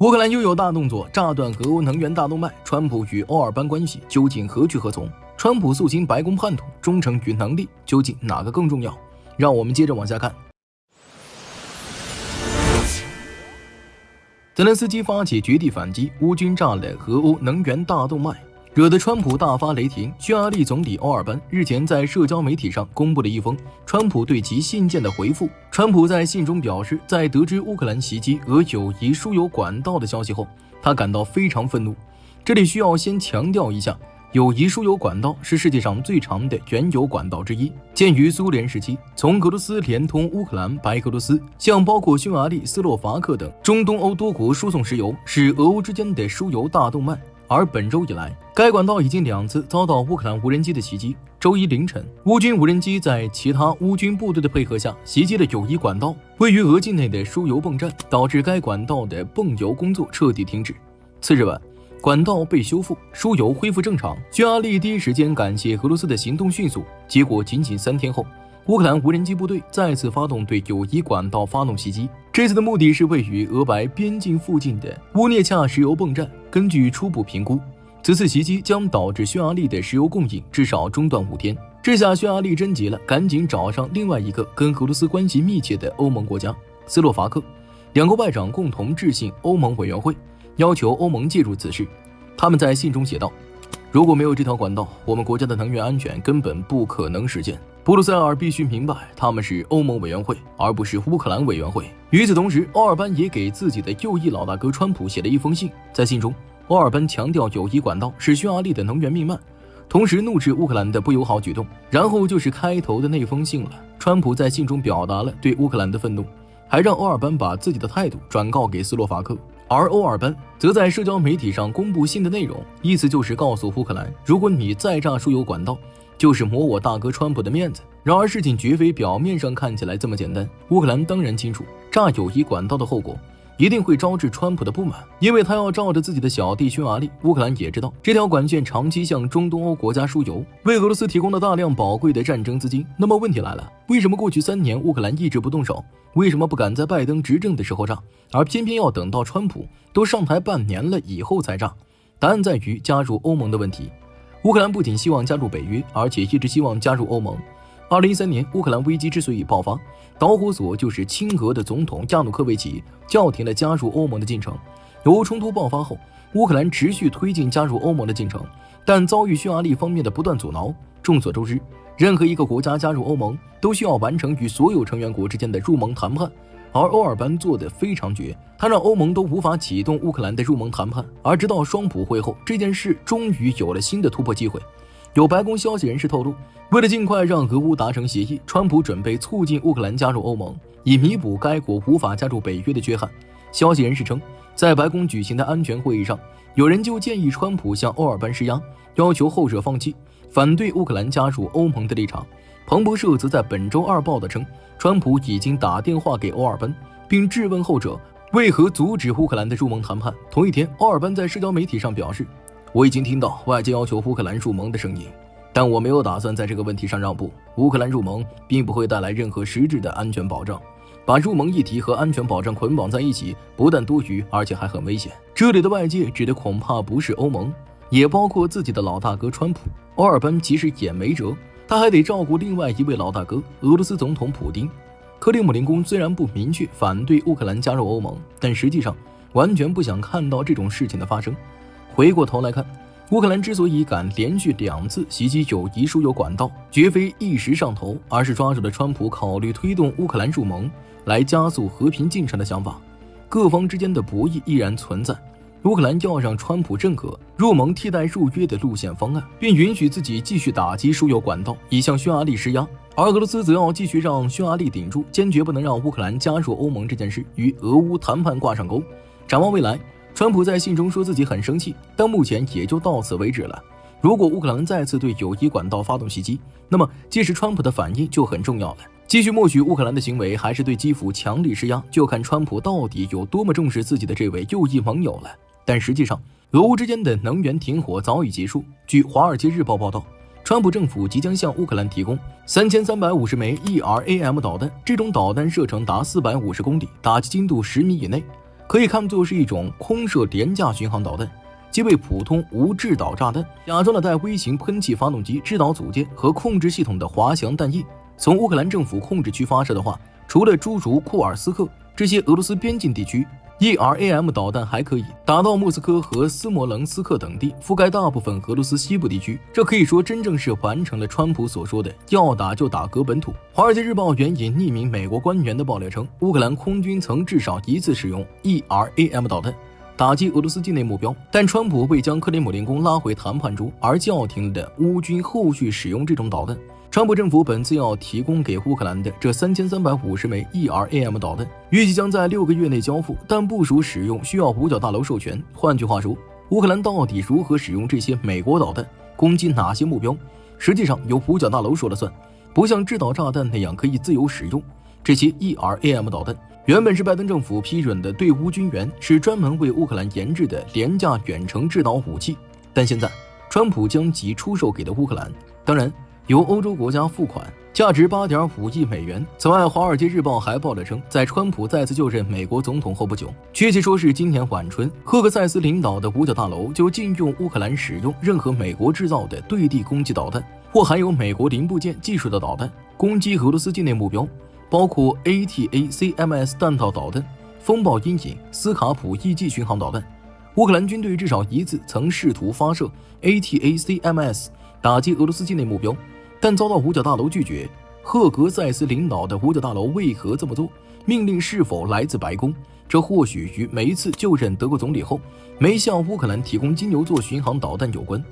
乌克兰又有大动作，炸断俄欧能源大动脉。川普与欧尔班关系究竟何去何从？川普肃清白宫叛徒，忠诚与能力究竟哪个更重要？让我们接着往下看。泽连斯基发起绝地反击，乌军炸了俄欧能源大动脉，惹得川普大发雷霆。匈牙利总理欧尔班日前在社交媒体上公布了一封川普对其信件的回复。川普在信中表示，在得知乌克兰袭击俄友谊输油管道的消息后，他感到非常愤怒。这里需要先强调一下，友谊输油管道是世界上最长的原油管道之一，建于苏联时期，从俄罗斯连通乌克兰、白俄罗斯，向包括匈牙利、斯洛伐克等中东欧多国输送石油，是俄欧之间的输油大动脉。而本周以来，该管道已经2次遭到乌克兰无人机的袭击。周一凌晨，乌军无人机在其他乌军部队的配合下袭击了友谊管道位于俄境内的输油泵站，导致该管道的泵油工作彻底停止。次日晚，管道被修复，输油恢复正常。匈牙利第一时间感谢俄罗斯的行动迅速，结果仅仅3天后，乌克兰无人机部队再次发动对友谊管道发动袭击。这次的目的是位于俄白边境附近的乌涅恰石油泵站。根据初步评估，此次袭击将导致匈牙利的石油供应至少中断5天。这下匈牙利真急了，赶紧找上另外一个跟俄罗斯关系密切的欧盟国家斯洛伐克。2国外长共同致信欧盟委员会，要求欧盟介入此事。他们在信中写道，如果没有这条管道，我们国家的能源安全根本不可能实现。布鲁塞尔必须明白，他们是欧盟委员会，而不是乌克兰委员会。与此同时，欧尔班也给自己的右翼老大哥川普写了一封信。在信中，欧尔班强调友谊管道是匈牙利的能源命脉，同时怒斥乌克兰的不友好举动。然后就是开头的那封信了。川普在信中表达了对乌克兰的愤怒，还让欧尔班把自己的态度转告给斯洛伐克。而欧尔班则在社交媒体上公布信的内容，意思就是告诉乌克兰，如果你再炸输油管道，就是抹我大哥川普的面子。然而事情绝非表面上看起来这么简单。乌克兰当然清楚，炸友谊管道的后果一定会招致川普的不满，因为他要照着自己的小弟匈牙利。乌克兰也知道，这条管线长期向中东欧国家输油，为俄罗斯提供了大量宝贵的战争资金。那么问题来了，为什么过去3年乌克兰一直不动手？为什么不赶在拜登执政的时候炸，而偏偏要等到川普都上台半年了以后才炸？答案在于加入欧盟的问题。乌克兰不仅希望加入北约，而且一直希望加入欧盟。2013年乌克兰危机之所以爆发，导火索就是亲俄的总统亚努科维奇叫停了加入欧盟的进程。俄乌冲突爆发后，乌克兰持续推进加入欧盟的进程，但遭遇匈牙利方面的不断阻挠。众所周知，任何一个国家加入欧盟都需要完成与所有成员国之间的入盟谈判，而欧尔班做得非常绝，他让欧盟都无法启动乌克兰的入盟谈判。而直到双普会后，这件事终于有了新的突破机会。有白宫消息人士透露，为了尽快让俄乌达成协议，川普准备促进乌克兰加入欧盟，以弥补该国无法加入北约的缺憾。消息人士称，在白宫举行的安全会议上，有人就建议川普向欧尔班施压，要求后者放弃反对乌克兰加入欧盟的立场。彭博社则在本周2报道称，川普已经打电话给欧尔班，并质问后者为何阻止乌克兰的入盟谈判。同一天，欧尔班在社交媒体上表示，我已经听到外界要求乌克兰入盟的声音，但我没有打算在这个问题上让步。乌克兰入盟并不会带来任何实质的安全保障，把入盟议题和安全保障捆绑在一起，不但多余，而且还很危险。这里的外界指的恐怕不是欧盟，也包括自己的老大哥川普。欧尔班其实也没辙，他还得照顾另外一位老大哥俄罗斯总统普丁。克里姆林宫虽然不明确反对乌克兰加入欧盟，但实际上完全不想看到这种事情的发生。回过头来看，乌克兰之所以敢连续2次袭击友谊输油管道，绝非一时上头，而是抓住了川普考虑推动乌克兰入盟来加速和平进程的想法。各方之间的博弈依然存在，乌克兰要让川普认可入盟替代入约的路线方案，并允许自己继续打击输油管道，以向匈牙利施压。而俄罗斯则要继续让匈牙利顶住，坚决不能让乌克兰加入欧盟这件事与俄乌谈判挂上钩。展望未来，川普在信中说自己很生气，但目前也就到此为止了。如果乌克兰再次对友谊管道发动袭击，那么届时川普的反应就很重要了。继续默许乌克兰的行为，还是对基辅强力施压，就看川普到底有多么重视自己的这位右翼盟友了。但实际上，俄乌之间的能源停火早已结束。据《华尔街日报》报道，川普政府即将向乌克兰提供3350枚 ERAM 导弹，这种导弹射程达450公里，打击精度10米以内。可以看作是一种空射廉价巡航导弹，即为普通无制导炸弹，假装了带微型喷气发动机、制导组件和控制系统的滑翔弹翼。从乌克兰政府控制区发射的话，除了诸如库尔斯克这些俄罗斯边境地区，ERAM 导弹还可以打到莫斯科和斯摩棱斯克等地，覆盖大部分俄罗斯西部地区。这可以说真正是完成了川普所说的要打就打革本土。华尔街日报援引匿名美国官员的爆料称，乌克兰空军曾至少一次使用 ERAM 导弹打击俄罗斯境内目标，但川普未将克里姆林宫拉回谈判桌，而叫停了乌军后续使用这种导弹。川普政府本次要提供给乌克兰的这3350枚 ERAM 导弹，预计将在6个月内交付，但部署使用需要五角大楼授权。换句话说，乌克兰到底如何使用这些美国导弹，攻击哪些目标，实际上由五角大楼说了算，不像制导炸弹那样可以自由使用。这些 ERAM 导弹原本是拜登政府批准的队伍军援，是专门为乌克兰研制的廉价远程制导武器，但现在川普将其出售给了乌克兰，当然由欧洲国家付款，价值8.5亿美元。此外，《华尔街日报》还报道称，在川普再次就任美国总统后不久，确切说是今年晚春，赫克塞斯领导的五角大楼就禁用乌克兰使用任何美国制造的对地攻击导弹或含有美国零部件技术的导弹攻击俄罗斯境内目标，包括 ATACMS 弹道导弹、风暴阴影、斯卡普 EG 巡航导弹。乌克兰军队至少一次曾试图发射 ATACMS 打击俄罗斯境内目标，但遭到五角大楼拒绝。赫格塞斯领导的五角大楼为何这么做？命令是否来自白宫？这或许与每一次就任德国总理后没向乌克兰提供金牛座巡航导弹有关。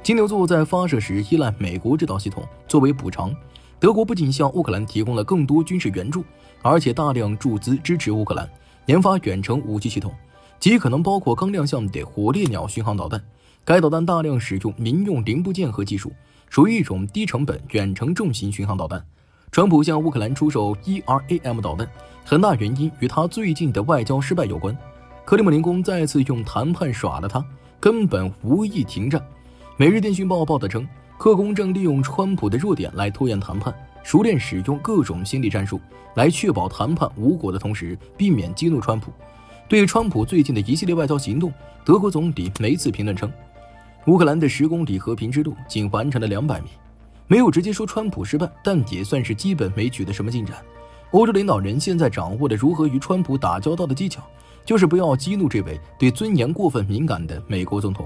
金牛座在发射时依赖美国制导系统，作为补偿，德国不仅向乌克兰提供了更多军事援助，而且大量注资支持乌克兰研发远程武器系统，极可能包括刚亮相的火烈鸟巡航导弹。该导弹大量使用民用零部件和技术，属于一种低成本远程重型巡航导弹。川普向乌克兰出售 ERAM 导弹，很大原因与他最近的外交失败有关。克里姆林宫再次用谈判耍了他，根本无意停战。每日电讯报报道称，克宫正利用川普的弱点来拖延谈判，熟练使用各种心理战术来确保谈判无果的同时避免激怒川普。对川普最近的一系列外交行动，德国总理梅茨评论称，乌克兰的10公里和平之路仅完成了200米，没有直接说川普失败，但也算是基本没取得什么进展。欧洲领导人现在掌握了如何与川普打交道的技巧，就是不要激怒这位对尊严过分敏感的美国总统。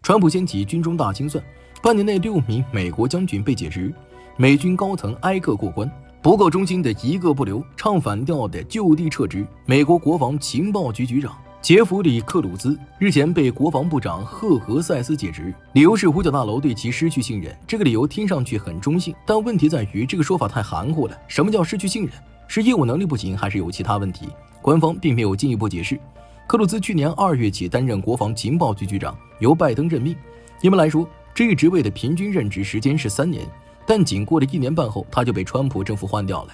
川普掀起军中大清算，半年内6名美国将军被解职，美军高层挨个过关，不够忠心的一个不留，唱反调的就地撤职。美国国防情报局局长杰弗里·克鲁兹日前被国防部长赫格塞斯解职，理由是五角大楼对其失去信任。这个理由听上去很中性，但问题在于这个说法太含糊了。什么叫失去信任？是业务能力不行，还是有其他问题？官方并没有进一步解释。克鲁兹去年2月起担任国防情报局局长，由拜登任命。一般来说，这一职位的平均任职时间是3年，但仅过了1年半后，他就被川普政府换掉了。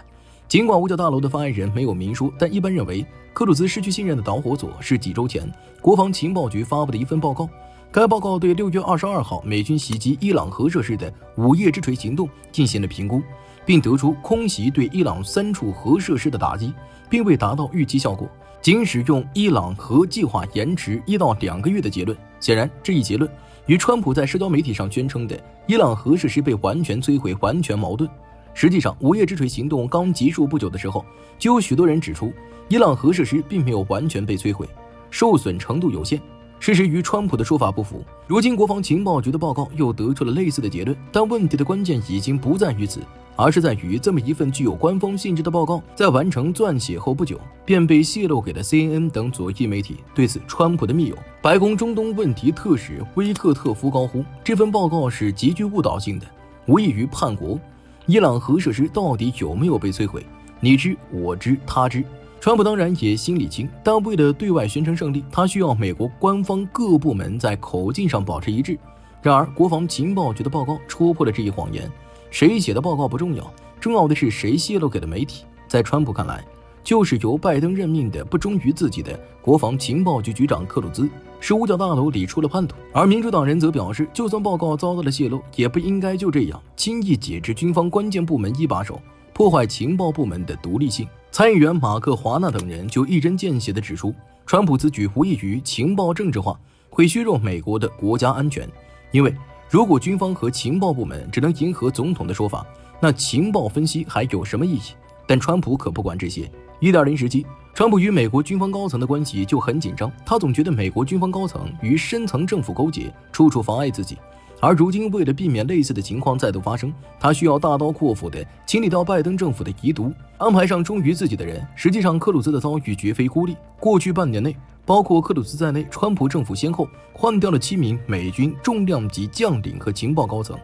尽管五角大楼的发言人没有明说，但一般认为克鲁兹失去信任的导火索是几周前国防情报局发布的一份报告。该报告对6月22号美军袭击伊朗核设施的午夜之锤行动进行了评估，并得出空袭对伊朗3处核设施的打击并未达到预期效果，仅使用伊朗核计划延迟1到2个月的结论。显然，这一结论与川普在社交媒体上宣称的伊朗核设施被完全摧毁完全矛盾。实际上，午夜之锤行动刚结束不久的时候，就有许多人指出，伊朗核设施并没有完全被摧毁，受损程度有限。事实与川普的说法不符。如今，国防情报局的报告又得出了类似的结论，但问题的关键已经不在于此，而是在于这么一份具有官方性质的报告，在完成撰写后不久，便被泄露给了 CNN 等左翼媒体。对此，川普的密友、白宫中东问题特使威克特夫高呼，这份报告是极具误导性的，无异于叛国。伊朗核设施到底有没有被摧毁？你知，我知，他知。川普当然也心里清，但为了对外宣称胜利，他需要美国官方各部门在口径上保持一致。然而，国防情报局的报告戳破了这一谎言。谁写的报告不重要，重要的是谁泄露给了媒体。在川普看来，就是由拜登任命的不忠于自己的国防情报局局长克鲁兹是五角大楼里出了叛徒，而民主党人则表示，就算报告遭到了泄露，也不应该就这样轻易解职军方关键部门一把手，破坏情报部门的独立性。参议员马克·华纳等人就一针见血地指出，川普此举无异于情报政治化，会削弱美国的国家安全。因为如果军方和情报部门只能迎合总统的说法，那情报分析还有什么意义？但川普可不管这些。1.0时期，川普与美国军方高层的关系就很紧张，他总觉得美国军方高层与深层政府勾结，处处妨碍自己。而如今为了避免类似的情况再度发生，他需要大刀阔斧地清理掉拜登政府的遗毒，安排上忠于自己的人。实际上克鲁兹的遭遇绝非孤立，过去半年内，包括克鲁兹在内，川普政府先后换掉了7名美军重量级将领和情报高层，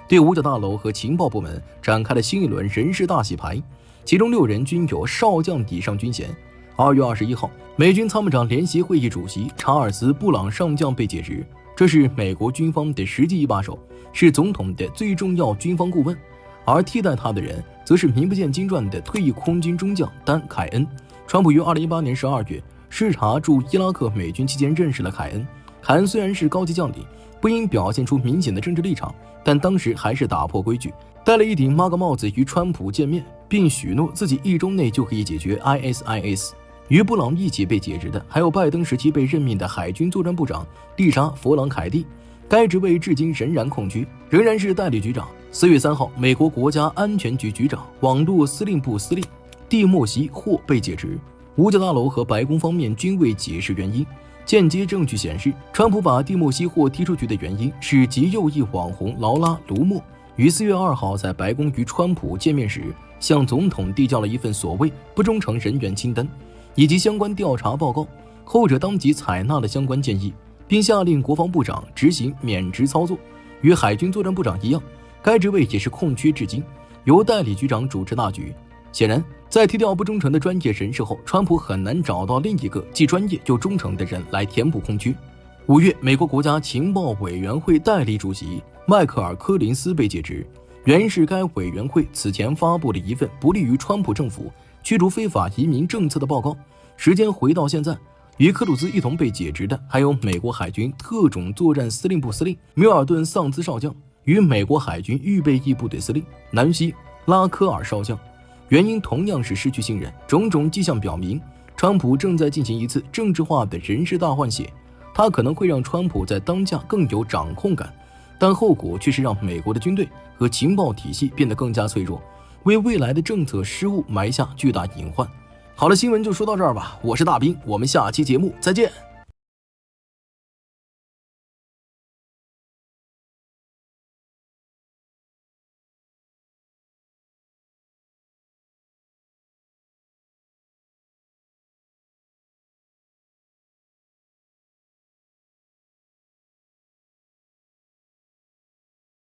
对五角大楼和情报部门展开了新一轮人事大洗牌，其中6人均有少将以上军衔。2月21号，美军参谋长联席会议主席查尔斯·布朗上将被解职，这是美国军方的实际一把手，是总统的最重要军方顾问，而替代他的人则是名不见经传的退役空军中将丹·凯恩。川普于2018年12月视察驻伊拉克美军期间认识了凯恩。凯恩虽然是高级将领，不应表现出明显的政治立场，但当时还是打破规矩，戴了一顶MAGA帽子与川普见面，并许诺自己1周内就可以解决 ISIS。与布朗一起被解职的还有拜登时期被任命的海军作战部长丽莎·弗朗凯蒂，该职位至今仍然空缺，仍然是代理局长。4月3号，美国国家安全局局长、网络司令部司令蒂莫西·霍被解职，五角大楼和白宫方面均未解释原因。间接证据显示，川普把蒂莫西·霍踢出局的原因是极右翼网红劳拉·卢默于4月2号在白宫与川普见面时，向总统递交了一份所谓不忠诚人员清单以及相关调查报告，后者当即采纳了相关建议，并下令国防部长执行免职操作。与海军作战部长一样，该职位也是空缺至今，由代理局长主持大局。显然，在踢掉不忠诚的专业人士后，川普很难找到另一个既专业又忠诚的人来填补空缺。5月，美国国家情报委员会代理主席迈克尔·柯林斯被解职，原因是该委员会此前发布了一份不利于川普政府驱逐非法移民政策的报告。时间回到现在，与克鲁兹一同被解职的还有美国海军特种作战司令部司令米尔顿·桑兹少将与美国海军预备役部队司令南希·拉科尔少将，原因同样是失去信任。种种迹象表明，川普正在进行一次政治化的人事大换血，他可能会让川普在当下更有掌控感，但后果却是让美国的军队和情报体系变得更加脆弱，为未来的政策失误埋下巨大隐患。好了，新闻就说到这儿吧，我是大兵，我们下期节目再见。